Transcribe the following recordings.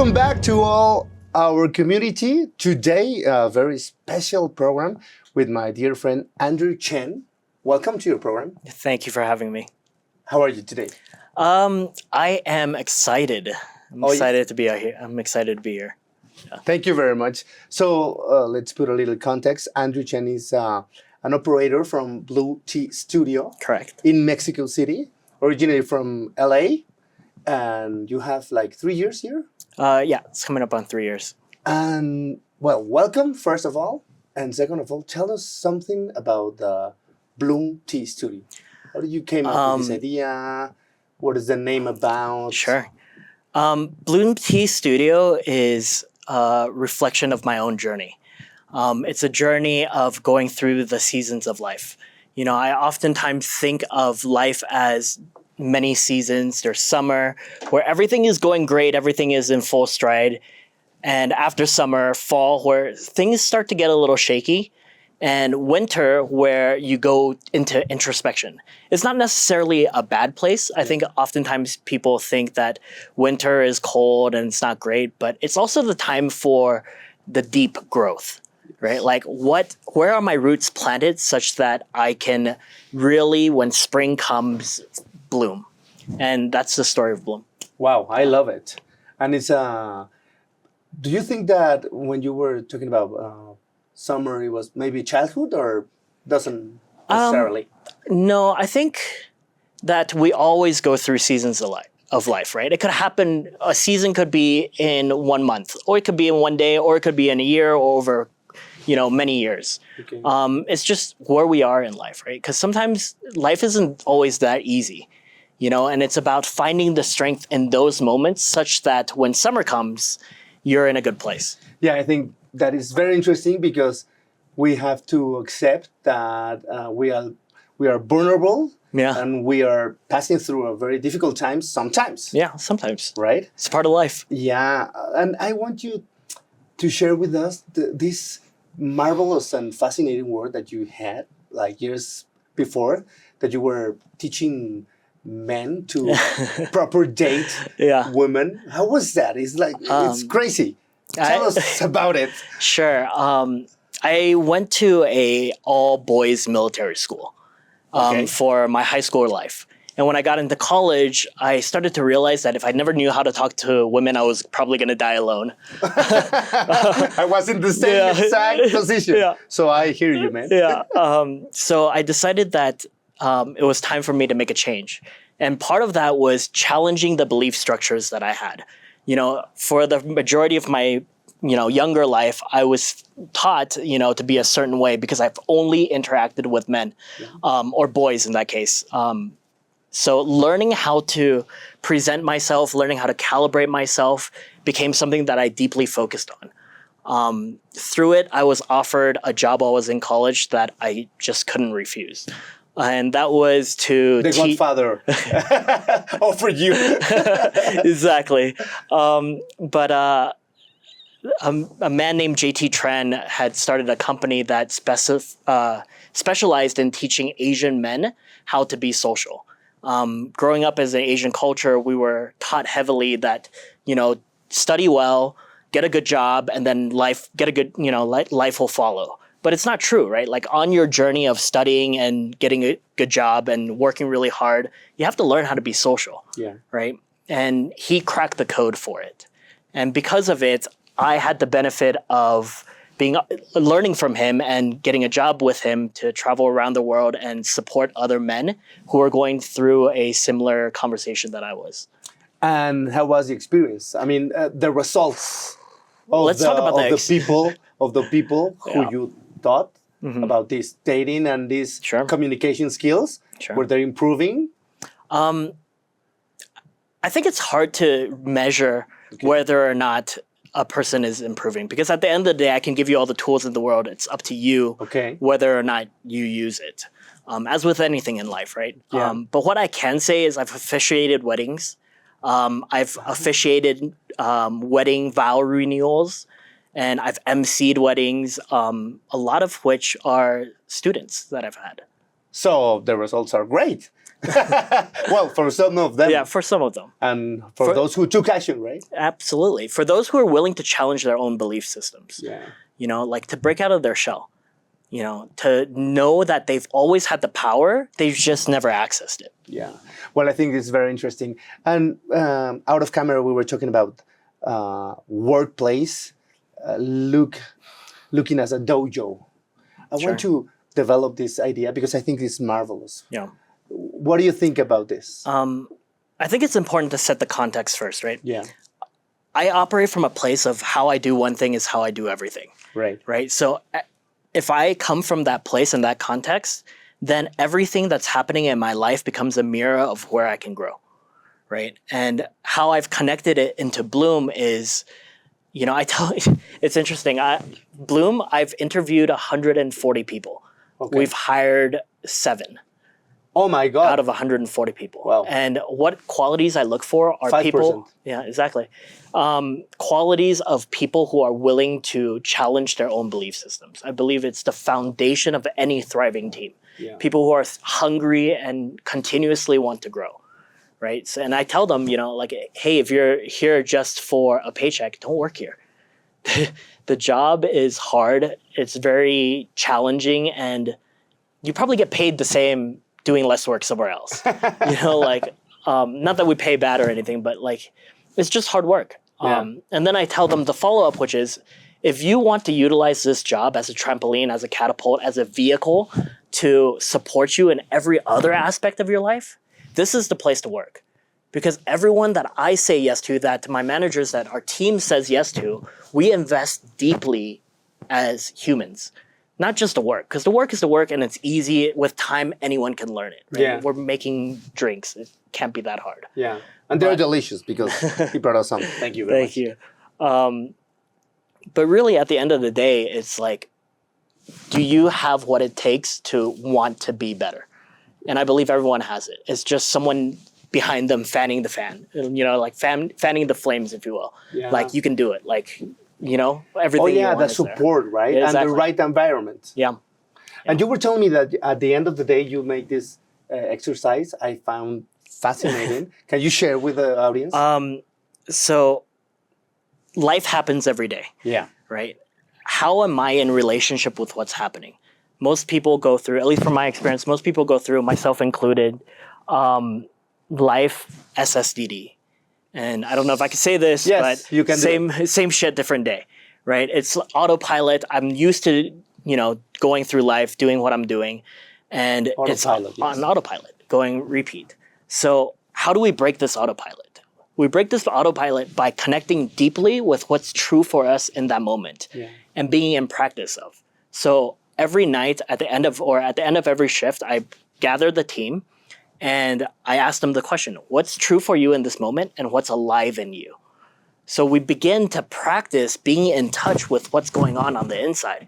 Welcome back to all our community. Today, a very special program with my dear friend Andrew Chen. Welcome to your program. Thank you for having me. How are you today? I am excited. I'm excited to be out here. I'm excited to be here. Yeah. Thank you very much. So let's put a little context. Andrew Chen is an operator from Blue Tea Studio. Correct. In Mexico City, originally from LA. And you have like 3 years here? Yeah, it's coming up on 3 years. And well, welcome, first of all. And second of all, tell us something about the Bloom Tea Studio. How did you came up with this idea? What is the name about? Sure. Bloom Tea Studio is a reflection of my own journey. It's a journey of going through the seasons of life. You know, I oftentimes think of life as many seasons. There's summer, where everything is going great, everything is in full stride. And after summer, fall, where things start to get a little shaky. And winter, where you go into introspection. It's not necessarily a bad place. I think oftentimes people think that winter is cold and it's not great, but it's also the time for the deep growth, right? Like where are my roots planted such that I can really, when spring comes, bloom. And that's the story of Bloom. Wow, I love it. And it's do you think that when you were talking about summer, it was maybe childhood or doesn't necessarily? No, I think that we always go through seasons of life, right? It could happen, a season could be in 1 month, or it could be in 1 day, or it could be in a year or over, many years. Okay. It's just where we are in life, right? Because sometimes life isn't always that easy, and it's about finding the strength in those moments such that when summer comes, you're in a good place. Yeah, I think that is very interesting because we have to accept that we are vulnerable, and we are passing through a very difficult times sometimes. Yeah, sometimes. Right? It's part of life. Yeah, and I want you to share with us this marvelous and fascinating work that you had like years before, that you were teaching men to proper date women. How was that? It's like, it's crazy. Tell us about it. Sure. I went to a all-boys military school for my high school life. And when I got into college, I started to realize that if I never knew how to talk to women, I was probably going to die alone. I was in the same exact position. Yeah. So I hear you, man. Yeah. So I decided that it was time for me to make a change. And part of that was challenging the belief structures that I had. For the majority of my younger life, I was taught, to be a certain way because I've only interacted with men, or boys in that case. So learning how to present myself, learning how to calibrate myself became something that I deeply focused on. Through it, I was offered a job while I was in college that I just couldn't refuse. And that was to The Godfather offered you. Exactly. But a man named JT Tran had started a company that specialized in teaching Asian men how to be social. Growing up as an Asian culture, we were taught heavily that, study well, get a good job, and then life will follow. But it's not true, right? Like on your journey of studying and getting a good job and working really hard, you have to learn how to be social, right? And he cracked the code for it. And because of it, I had the benefit of learning from him and getting a job with him to travel around the world and support other men who are going through a similar conversation that I was. And how was the experience? I mean, the results of the people who you taught about this dating and these communication skills, were they improving? I think it's hard to measure whether or not a person is improving, because at the end of the day, I can give you all the tools in the world. It's up to you whether or not you use it, as with anything in life, right? Yeah. But what I can say is I've officiated weddings. I've officiated wedding vow renewals, and I've emceed weddings, a lot of which are students that I've had. So the results are great. Well, for some of them. Yeah, for some of them. And for those who took action, right? Absolutely. For those who are willing to challenge their own belief systems, Yeah. you know, like to break out of their shell, you know, to know that they've always had the power, they've just never accessed it. Yeah. Well, I think it's very interesting. And out of camera, we were talking about workplace, looking as a dojo. I Sure. want to develop this idea because I think it's marvelous. Yeah. What do you think about this? I think it's important to set the context first, right? Yeah. I operate from a place of how I do one thing is how I do everything, Right. right? So if I come from that place and that context, then everything that's happening in my life becomes a mirror of where I can grow, right? And how I've connected it into Bloom is, you know, it's interesting. Bloom, I've interviewed 140 people. Okay. We've hired 7. Oh my God. Out of 140 people. Wow. And what qualities I look for are 5%. people. Yeah, exactly. Qualities of people who are willing to challenge their own belief systems. I believe it's the foundation of any thriving team. Yeah. People who are hungry and continuously want to grow, right? So, and I tell them, you know, like, hey, if you're here just for a paycheck, don't work here. The job is hard. It's very challenging, and you probably get paid the same doing less work somewhere else. You know, like, not that we pay bad or anything, but like, it's just hard work. Yeah. And then I tell them the follow-up, which is, if you want to utilize this job as a trampoline, as a catapult, as a vehicle to support you in every other aspect of your life, this is the place to work. Because everyone that I say yes to, that my managers, that our team says yes to, we invest deeply as humans. Not just the work, because the work is the work and it's easy. With time, anyone can learn it. Right? Yeah. We're making drinks. It can't be that hard. Yeah. And they're delicious because he brought us some. Thank you very much. Thank you. But really, at the end of the day, it's like, do you have what it takes to want to be better? And I believe everyone has it. It's just someone behind them fanning the fan, you know, like fanning the flames, if you will. Yeah. Like, you can do it. Like, you know, everything. Oh, yeah, you want the is there. support, right? Yeah, And exactly. the right environment. Yeah. And you were telling me that at the end of the day, you make this exercise I found fascinating. Can you share with the audience? So life happens every day, Yeah. right? How am I in relationship with what's happening? Most people go through, at least from my experience, most people go through, myself included, life SSDD. And I don't know if I can say this, Yes, but you can do same shit, different day, right? It's autopilot. I'm used to, you know, going through life, doing what I'm doing, and it's Autopilot, yes. on autopilot, going repeat. So how do we break this autopilot? We break this autopilot by connecting deeply with what's true for us in that moment, Yeah. and being in practice of. So every night at the end of every shift, I gather the team and I ask them the question, what's true for you in this moment and what's alive in you? So we begin to practice being in touch with what's going on the inside.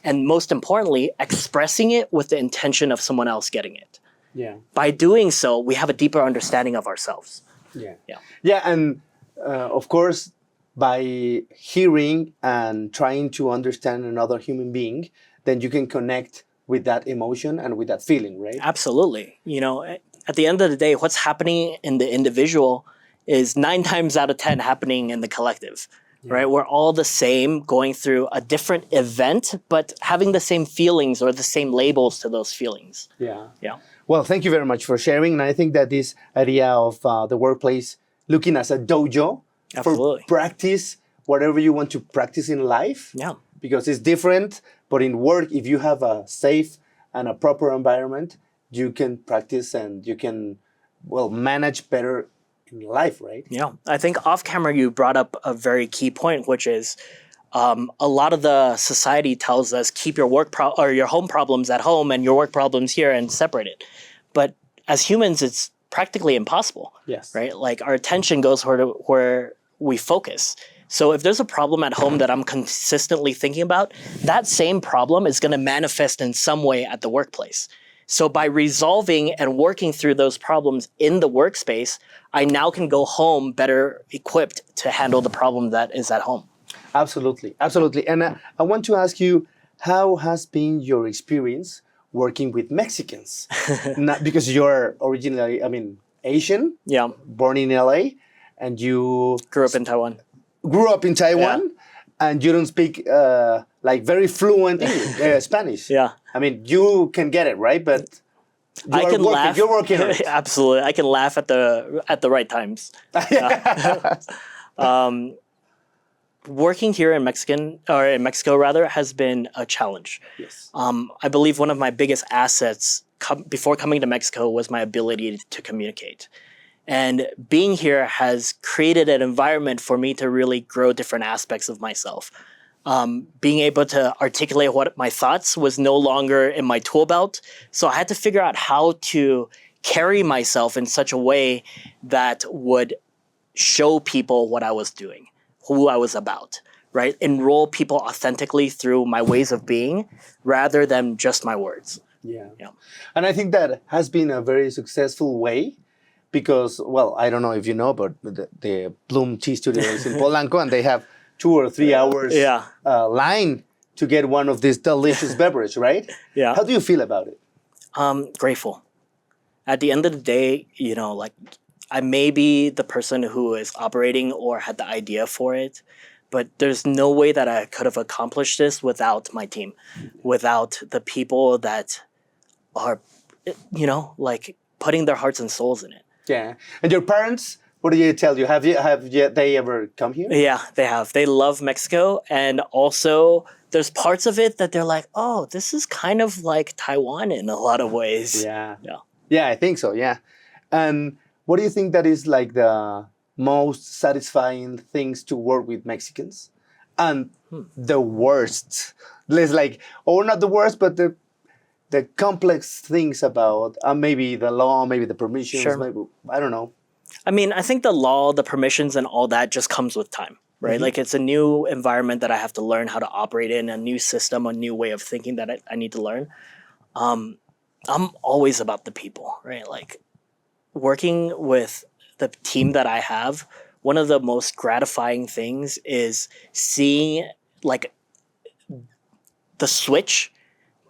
And most importantly, expressing it with the intention of someone else getting it. Yeah. By doing so, we have a deeper understanding of ourselves. Yeah. Yeah. Yeah. And of course, by hearing and trying to understand another human being, then you can connect with that emotion and with that feeling, right? Absolutely. You know, at the end of the day, what's happening in the individual is 9 times out of 10 happening in the collective, right? We're all the same, going through a different event, but having the same feelings or the same labels to those feelings. Yeah. Yeah. Well, thank you very much for sharing. And I think that this idea of the workplace looking as a dojo Absolutely. for practice, whatever you want to practice in life, Yeah. because it's different. But in work, if you have a safe and a proper environment, you can practice and you can, well, manage better in life, right? Yeah. I think off camera, you brought up a very key point, which is a lot of the society tells us keep your or your home problems at home and your work problems here and separate it. But as humans, it's practically impossible. Yes. Right? Like, our attention goes where we focus. So if there's a problem at home that I'm consistently thinking about, that same problem is going to manifest in some way at the workplace. So by resolving and working through those problems in the workspace, I now can go home better equipped to handle the problem that is at home. Absolutely. Absolutely. And I want to ask you, how has been your experience working with Mexicans? Not because you're originally, I mean, Asian, Yeah. born in LA, and you Grew up in Taiwan. grew up in Taiwan, and you don't speak like very fluent English, Spanish. Yeah. I mean, you can get it, right? But I can laugh. You're working on it. Absolutely. I can laugh at the right times. Working here in Mexico rather, has been a challenge. Yes. I believe one of my biggest assets before coming to Mexico was my ability to communicate. And being here has created an environment for me to really grow different aspects of myself. Being able to articulate what my thoughts was no longer in my tool belt. So I had to figure out how to carry myself in such a way that would show people what I was doing, who I was about, right? Enroll people authentically through my ways of being rather than just my words. Yeah. Yeah. And I think that has been a very successful way because, well, I don't know if you know, but the Bloom Tea Studio is in Polanco and they have 2 or 3 hours line to get one of these delicious beverage, right? Yeah. How do you feel about it? Grateful. At the end of the day, like I may be the person who is operating or had the idea for it, but there's no way that I could have accomplished this without my team, without the people that are, like putting their hearts and souls in it. Yeah. And your parents, what do they tell you? Have they ever come here? Yeah, they have. They love Mexico. And also there's parts of it that they're like, oh, this is kind of like Taiwan in a lot of ways. Yeah. Yeah. Yeah, I think so. Yeah. And what do you think that is like the most satisfying things to work with Mexicans? And the worst, less like, or not the worst, but the complex things about maybe the law, maybe the permissions, Sure. maybe, I don't know. I mean, I think the law, the permissions, and all that just comes with time, right? Like it's a new environment that I have to learn how to operate in, a new system, a new way of thinking that I need to learn. I'm always about the people, right? Like working with the team that I have, one of the most gratifying things is seeing like the switch,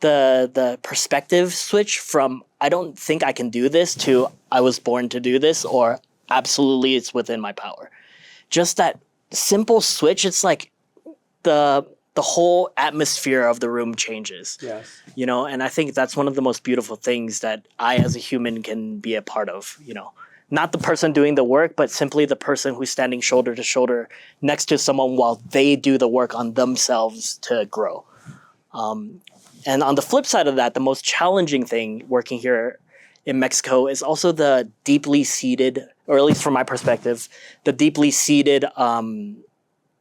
the perspective switch from I don't think I can do this to I was born to do this or absolutely it's within my power. Just that simple switch, it's like the whole atmosphere of the room changes. Yes. And I think that's one of the most beautiful things that I as a human can be a part of, Not the person doing the work, but simply the person who's standing shoulder to shoulder next to someone while they do the work on themselves to grow. And on the flip side of that, the most challenging thing working here in Mexico is also the deeply seated, or at least from my perspective, the deeply seated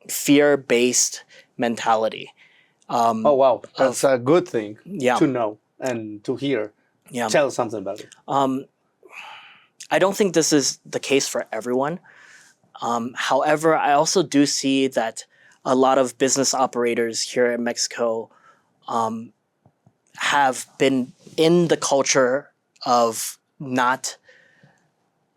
fear-based mentality. Oh, wow. That's a good thing to know and to hear. Yeah. Tell us something about it. I don't think this is the case for everyone. However, I also do see that a lot of business operators here in Mexico have been in the culture of not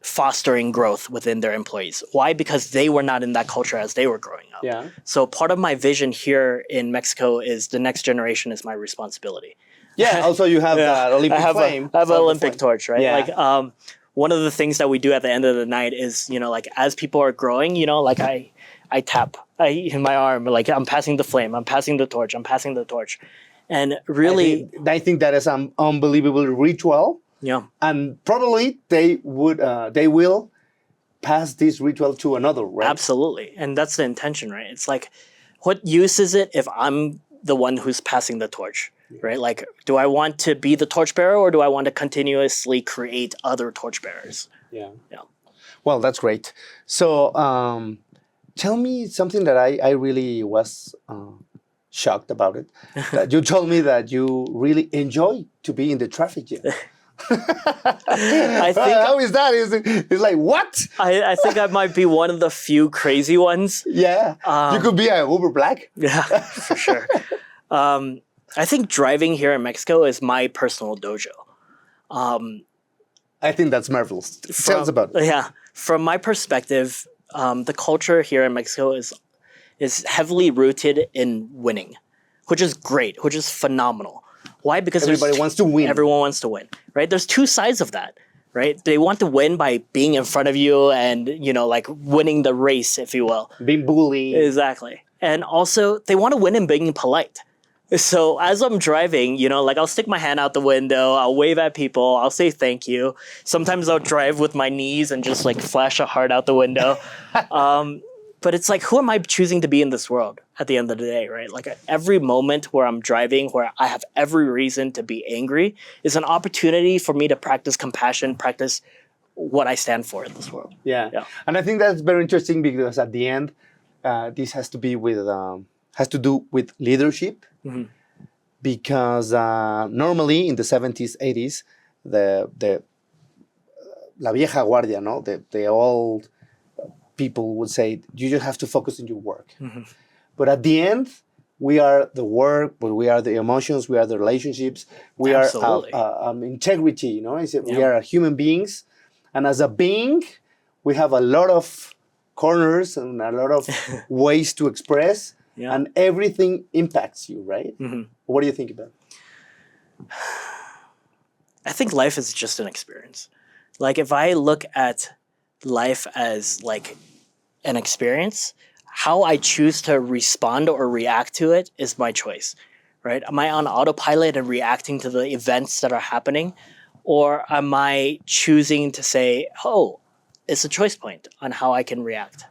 fostering growth within their employees. Why? Because they were not in that culture as they were growing up. Yeah. So part of my vision here in Mexico is the next generation is my responsibility. Yeah. Also, you have that Olympic flame. I have an Olympic torch, right? Yeah. Like, one of the things that we do at the end of the night is, like as people are growing, like I tap in my arm, like I'm passing the flame, I'm passing the torch, I'm passing the torch. And really, I think that is an unbelievable ritual. yeah, And probably they will pass this ritual to another, right? absolutely. And that's the intention, right? It's like, what use is it if I'm the one who's passing the torch, right? Like, do I want to be the torchbearer or do I want to continuously create other torchbearers? Yeah. Yeah. Well, that's great. So tell me something that I really was shocked about it. That you told me that you really enjoy to be in the traffic jam. I think How is that? It's like, what? I think I might be one of the few crazy ones. Yeah. You could be an Uber Black. Yeah, for sure. I think driving here in Mexico is my personal dojo. I think that's marvelous. Tell us about it. Yeah, from my perspective, the culture here in Mexico is heavily rooted in winning, which is great, which is phenomenal. Why? Because Everybody wants to win. Everyone wants to win, right? There's two sides of that, right? They want to win by being in front of you and, like winning the race, if you will. Being bullied. Exactly. And also, they want to win in being polite. So as I'm driving, like I'll stick my hand out the window, I'll wave at people, I'll say thank you. Sometimes I'll drive with my knees and just like flash a heart out the window. But it's like, who am I choosing to be in this world at the end of the day, right? Like every moment where I'm driving, where I have every reason to be angry is an opportunity for me to practice compassion, practice what I stand for in this world. Yeah. And I think that's very interesting because at the end, this has to do with leadership. Mm-hmm. Because normally in the 70s, 80s, the la vieja guardia, no, the old people would say you just have to focus on your work. Mm-hmm. But at the end, we are the work, but we are the emotions, we are the relationships, we Absolutely. are integrity. We are human beings, and as a being, we have a lot of corners and a lot of ways to express. Yeah. And everything impacts you, right? Mm-hmm. What do you think about it? I think life is just an experience. Like if I look at life as like an experience, how I choose to respond or react to it is my choice, right? Am I on autopilot and reacting to the events that are happening? Or am I choosing to say, oh, it's a choice point on how I can react?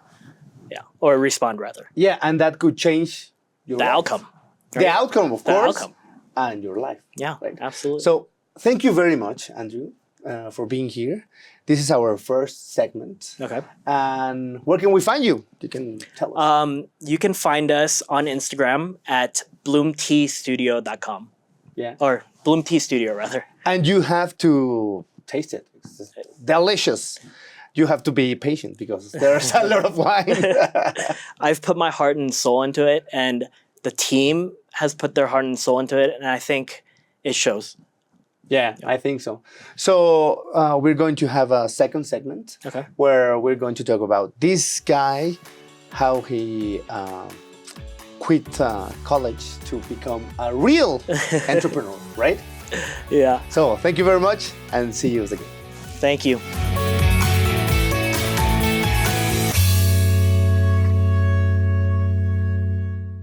Yeah, or respond rather. Yeah, and that could change your life. Outcome. Right? The outcome, of course. Outcome. And your life. Yeah, right? Absolutely. So thank you very much, Andrew, for being here. This is our first segment. Okay. And where can we find you? You can tell us. You can find us on Instagram at bloomteastudio.com. Yeah. Or Bloom Tea Studio, rather. And you have to taste it. It's delicious. You have to be patient because there's a lot of wine. I've put my heart and soul into it, and the team has put their heart and soul into it, and I think it shows. Yeah, I think so. So we're going to have a second segment where we're going to talk about this guy, how he quit college to become a real entrepreneur, right? Yeah. So thank you very much and see you again. Thank you.